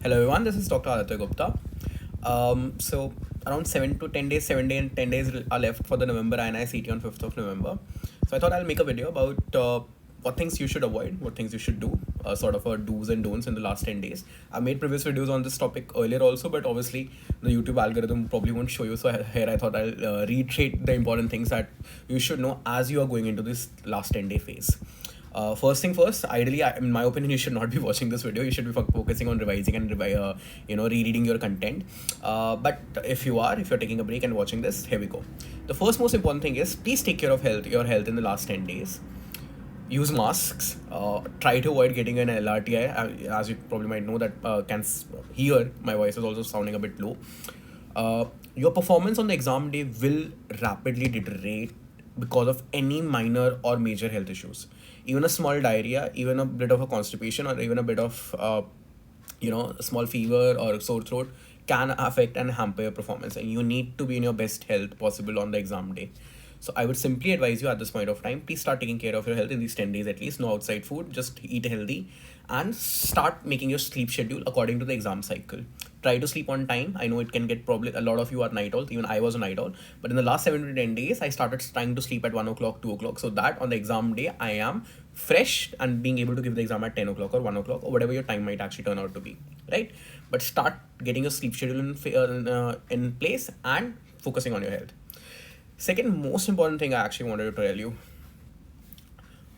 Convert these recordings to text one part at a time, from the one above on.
Hello everyone, this is Dr. Aditya Gupta. So around 10 days are left for the November INI CT on 5th of November. So I thought I'll make a video about what things you should avoid, what things you should do, sort of a do's and don'ts in the last 10 days. I made previous videos on this topic earlier also, but obviously the YouTube algorithm probably won't show you. So here I thought I'll reiterate the important things that you should know as you are going into this last 10-day phase. First thing first, ideally, in my opinion, you should not be watching this video. You should be focusing on revising and rereading your content. But if you're taking a break and watching this, here we go. The first most important thing is please take care of your health in the last 10 days. Use masks. Try to avoid getting an LRTI. As you probably might know, that can hear my voice is also sounding a bit low. Your performance on the exam day will rapidly deteriorate because of any minor or major health issues. Even a small diarrhea, even a bit of a constipation, or even a bit of a small fever or sore throat can affect and hamper your performance, and you need to be in your best health possible on the exam day. So I would simply advise you at this point of time, please start taking care of your health in these 10 days at least. No outside food, just eat healthy and start making your sleep schedule according to the exam cycle. Try to sleep on time. I know it can get probably a lot of you are night owls, even I was a night owl. But in the last 7 to 10 days, I started trying to sleep at 1 o'clock, 2 o'clock. So that on the exam day, I am fresh and being able to give the exam at 10 o'clock or 1 o'clock or whatever your time might actually turn out to be, right? But start getting your sleep schedule in place and focusing on your health. Second most important thing I actually wanted to tell you,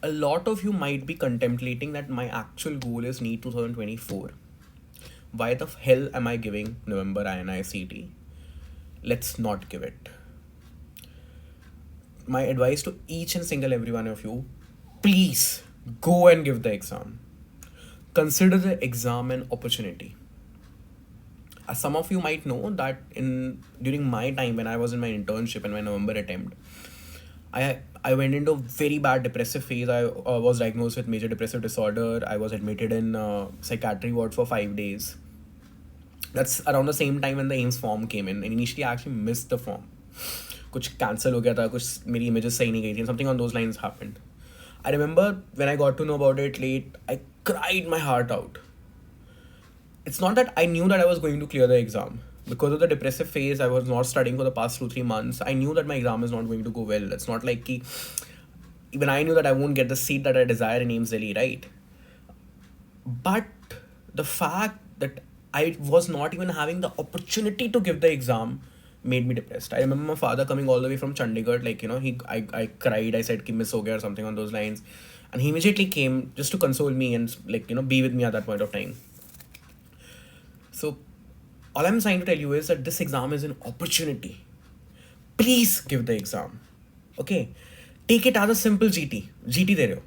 a lot of you might be contemplating that my actual goal is NEET 2024. Why the hell am I giving November INI CT? Let's not give it. My advice to each and single every one of you, please go and give the exam. Consider the exam an opportunity. As some of you might know that during my time when I was in my internship and my November attempt, I went into a very bad depressive phase. I was diagnosed with major depressive disorder. I was admitted in psychiatry ward for 5 days. That's around the same time when the AIMS form came in, and initially I actually missed the form. कुछ cancel हो गया था, कुछ मेरी images सही नहीं गई थी, something on those lines happened. I remember when I got to know about it late, I cried my heart out. It's not that I knew that I was going to clear the exam. Because of the depressive phase, I was not studying for the past 2-3 months. I knew that my exam is not going to go well. It's not like even I knew that I won't get the seat that I desire in AIMS Delhi, right? But the fact that I was not even having the opportunity to give the exam made me depressed. I remember my father coming all the way from Chandigarh, I cried, I said ki miss ho gaya or something on those lines. And he immediately came just to console me and be with me at that point of time. So all I'm trying to tell you is that this exam is an opportunity. Please give the exam. Okay? Take it as a simple GT. GT de rahe ho.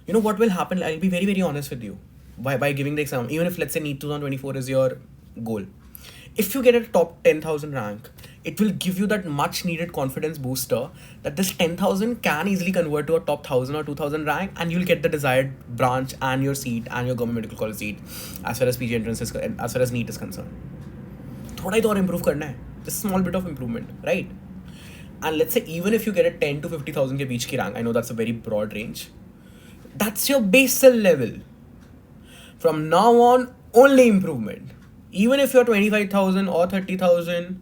You know what will happen? I'll be very, very honest with you. By giving the exam, even if let's say NEET 2024 is your goal, if you get a top 10,000 rank, it will give you that much needed confidence booster that this 10,000 can easily convert to a top 1,000 or 2,000 rank, and you'll get the desired branch and your seat and your government medical college seat as far as PG entrance is, as far as NEET is concerned. थोड़ा ही तो और improve करना है, just small bit of improvement, right? And let's say even if you get a 10 to 50,000 के बीच की rank, I know that's a very broad range, that's your basal level. From now on, only improvement. Even if you're 25,000 or 30,000,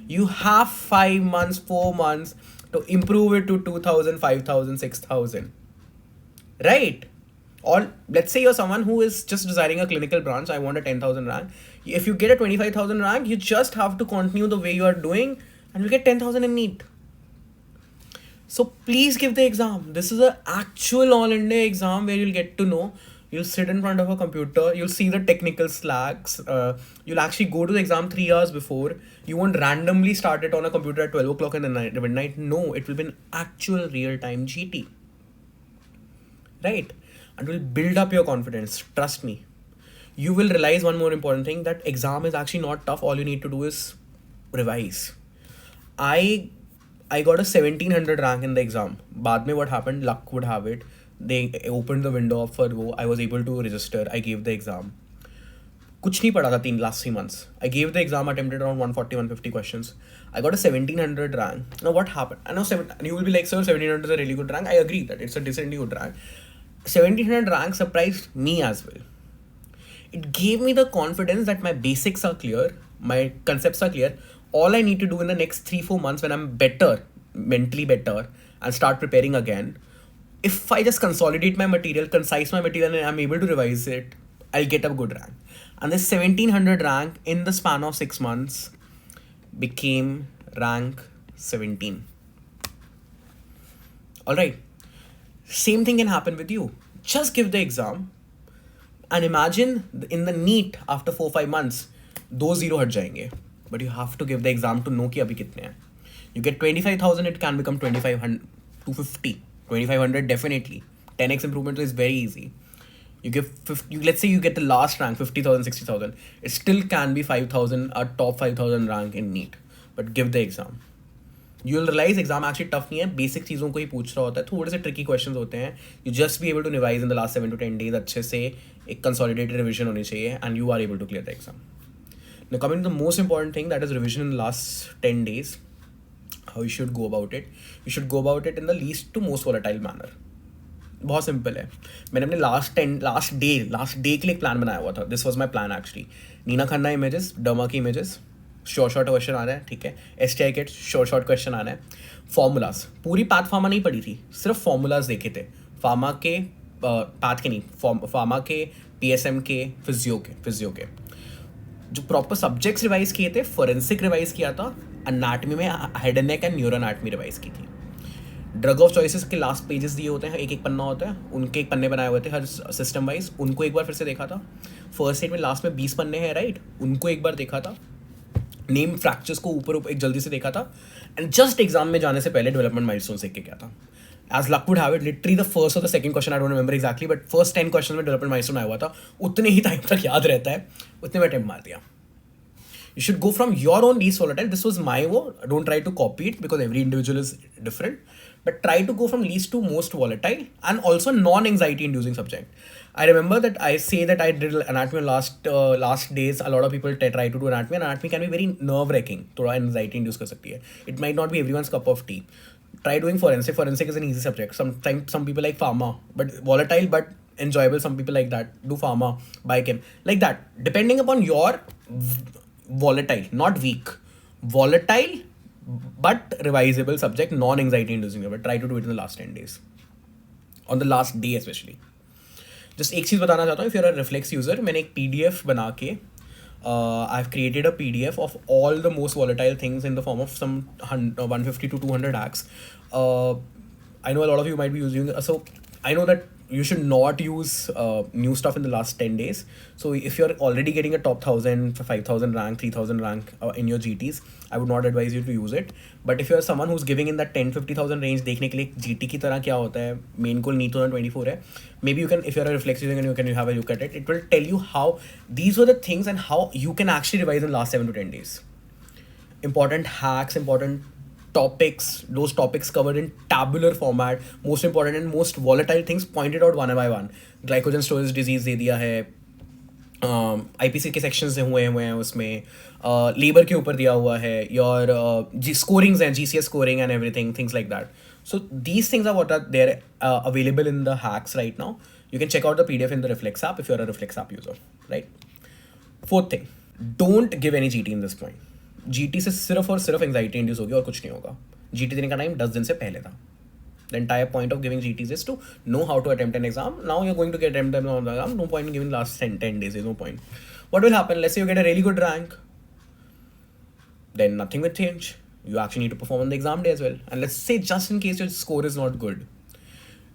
you have 5 months, 4 months to improve it to 2,000, 5,000, 6,000. Right? Or let's say you're someone who is just desiring a clinical branch, I want a 10,000 rank. If you get a 25,000 rank, you just have to continue the way you are doing and you'll get 10,000 in NEET. So please give the exam. This is an actual all India exam where you'll get to know. You'll sit in front of a computer, you'll see the technical slacks, you'll actually go to the exam 3 hours before. You won't randomly start it on a computer at 12 o'clock in the midnight. No, it will be an actual real-time GT. Right? And will build up your confidence. Trust me. You will realize one more important thing, that exam is actually not tough. All you need to do is revise. I got a 1700 rank in the exam. Baad mein what happened, luck would have it, they opened the window up for wo. I was able to register. I gave the exam. कुछ नहीं पढ़ा था last 3 months. I gave the exam, attempted around 140-150 questions. I got a 1700 rank. Now what happened? I know you will be like, sir, 1700 is a really good rank. I agree that it's a decently good rank. 1700 rank surprised me as well. It gave me the confidence that my basics are clear, my concepts are clear. All I need to do in the next 3-4 months when I'm better, mentally better, and start preparing again, if I just consolidate my material, concise my material, and I'm able to revise it, I'll get a good rank. And this 1700 rank in the span of 6 months became rank 17. Alright, same thing can happen with you. Just give the exam and imagine in the NEET after 4-5 months, 2 0 हट जाएंगे. But you have to give the exam to know कि अभी कितने हैं. You get 25,000, it can become 2,500, 250, 2,500 definitely. 10x improvement is very easy. You give 50, let's say you get the last rank 50,000, 60,000. It still can be 5,000, a top 5,000 rank in NEET. But give the exam. You will realize exam actually tough नहीं है, basic चीज़ों को ही पूछ रहा होता है, थोड़े से tricky questions होते हैं. You just be able to revise in the last 7 to 10 days अच्छे से, एक consolidated revision होनी चाहिए, and you are able to clear the exam. Now coming to the most important thing, that is revision in the last 10 days. How you should go about it? You should go about it in the least to most volatile manner. बहुत simple है. मैंने अपने last day के लिए एक plan बनाया हुआ था. This was my plan actually. Neena Khanna images, derma की इमेजेस, शॉर्ट क्वेश्चन आ रहा है, ठीक है. STI किट शॉर्ट क्वेश्चन आ रहा है. फॉर्मूलाज, पूरी पैथ फार्मा नहीं पढ़ी थी, सिर्फ फॉर्मूलाज देखे थे. फार्मा के पैथ के नहीं, फार्मा के, PSM के, फिजियो के जो प्रॉपर सब्जेक्ट्स रिवाइज किए थे. फोरेंसिक रिवाइज किया था. एनाटमी में head and neck and neuro anatomy revise की थी. ड्रग ऑफ चॉइसेस के लास्ट पेजेस दिए होते हैं, एक पन्ना होता है, उनके एक पन्ने बनाए हुए थे हर सिस्टम वाइज. उनको एक बार फिर से देखा था. फर्स्ट एड में लास्ट में 20 पन्ने हैं, राइट. उनको एक बार देखा था. नेम फ्रैक्चर्स को ऊपर एक जल्दी से देखा था. एंड जस्ट एग्जाम में जाने से पहले डेवलपमेंट माइलस्टोन देख के क्या था. As luck would have it, literally the first और the second question I don't remember exactly, but first 10 question में डेवलपमेंट माइलस्टोन आया हुआ था. उतने ही टाइम तक याद रहता है, उतने में अटेम्प्ट मार दिया. You should go from your own least volatile. This was my way. Don't try to copy it because every individual is different. But try to go from least to most volatile and also non-anxiety inducing subject. I remember that I say that I did anatomy last days. A lot of people try to do anatomy. And anatomy can be very nerve-wracking. थोड़ा anxiety induce कर सकती है. It might not be everyone's cup of tea. Try doing forensic. Forensic is an easy subject. Sometimes some people like pharma, but volatile but enjoyable. Some people like that. Do pharma, biochem, like that. Depending upon your volatile, not weak, volatile but revisable subject, non-anxiety inducing. But try to do it in the last 10 days, on the last day especially. Just एक चीज़ बताना चाहता हूँ. If you're a reflex user, मैंने एक PDF बना के I've created a PDF of all the most volatile things in the form of some 150 to 200 hacks. I know a lot of you might be using, so I know that you should not use new stuff in the last 10 days. So if you're already getting a top 1,000, 5,000 rank, 3,000 rank in your GTs, I would not advise you to use it. But if you're someone who's giving in that 10-50,000 range, देखने के लिए GT की तरह क्या होता है, main goal NEET 2024 है. Maybe you can, if you're a reflex user and you can have a look at it, it will tell you how these were the things and how you can actually revise in the last 7 to 10 days. Important hacks, important topics, those topics covered in tabular format, most important and most volatile things pointed out one by one. Glycogen storage disease दे दिया है, IPC के sections हुए हैं उसमें, labor के ऊपर दिया हुआ है, your scorings हैं, GCS scoring and everything, things like that. So these things are what are there available in the hacks right now. You can check out the PDF in the Reflex app if you're a Reflex app user, right? Fourth thing, don't give any GT in this point. GT से सिर्फ और सिर्फ anxiety induce होगी और कुछ नहीं होगा. GT देने का टाइम 10 दिन से पहले था. The entire point of giving GTs is to know how to attempt an exam. Now you're going to get attempt them on the exam. No point in giving last 10 days. There's no point. What will happen? Let's say you get a really good rank. Then nothing will change. You actually need to perform on the exam day as well. And let's say just in case your score is not good,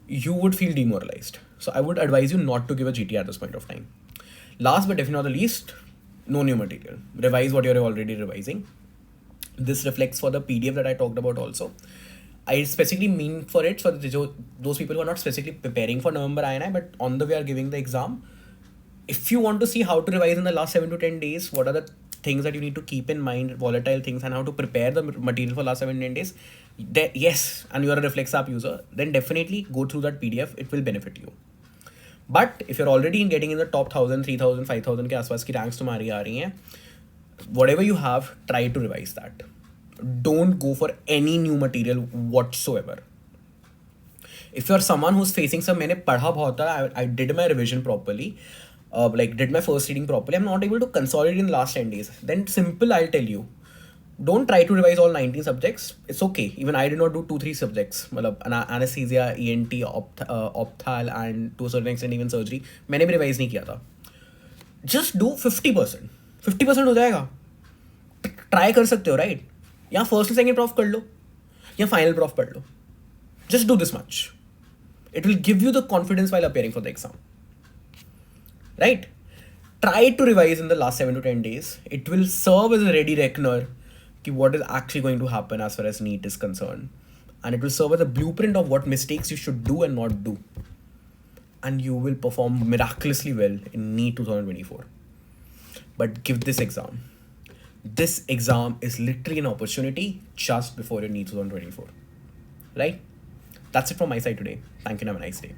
you would feel demoralized. So I would advise you not to give a GT at this point of time. Last but definitely not the least, no new material. Revise what you're already revising. This reflects for the PDF that I talked about also. I specifically mean for it for those people who are not specifically preparing for November INI but on the way are giving the exam. If you want to see how to revise in the last 7 to 10 days, what are the things that you need to keep in mind, volatile things, and how to prepare the material for last 7 to 10 days, yes, and you are a Reflex app user, then definitely go through that PDF. It will benefit you. But if you're already getting in the top 1,000, 3,000, 5,000 के आसपास की ranks तुम्हारी आ रही हैं, whatever you have, try to revise that. Don't go for any new material whatsoever. If you're someone who's facing some, मैंने पढ़ा बहुत था, I did my revision properly. like did my first reading properly, I'm not able to consolidate in the last 10 days, then simple, I'll tell you, don't try to revise all 19 subjects. It's okay. Even I did not do 2-3 subjects. मतलब anesthesia, ENT, opthal and to a certain extent even surgery. मैंने भी revise नहीं किया था. Just do 50%. 50% हो जाएगा. Try कर सकते हो, right? या first और second prof कर लो, या final prof पढ़ लो. Just do this much. It will give you the confidence while appearing for the exam. Right? Try to revise in the last 7 to 10 days. It will serve as a ready reckoner ki what is actually going to happen as far as NEET is concerned. And it will serve as a blueprint of what mistakes you should do and not do. And you will perform miraculously well in NEET 2024. But give this exam. This exam is literally an opportunity just before your NEET 2024. Right? That's it from my side today. Thank you and have a nice day.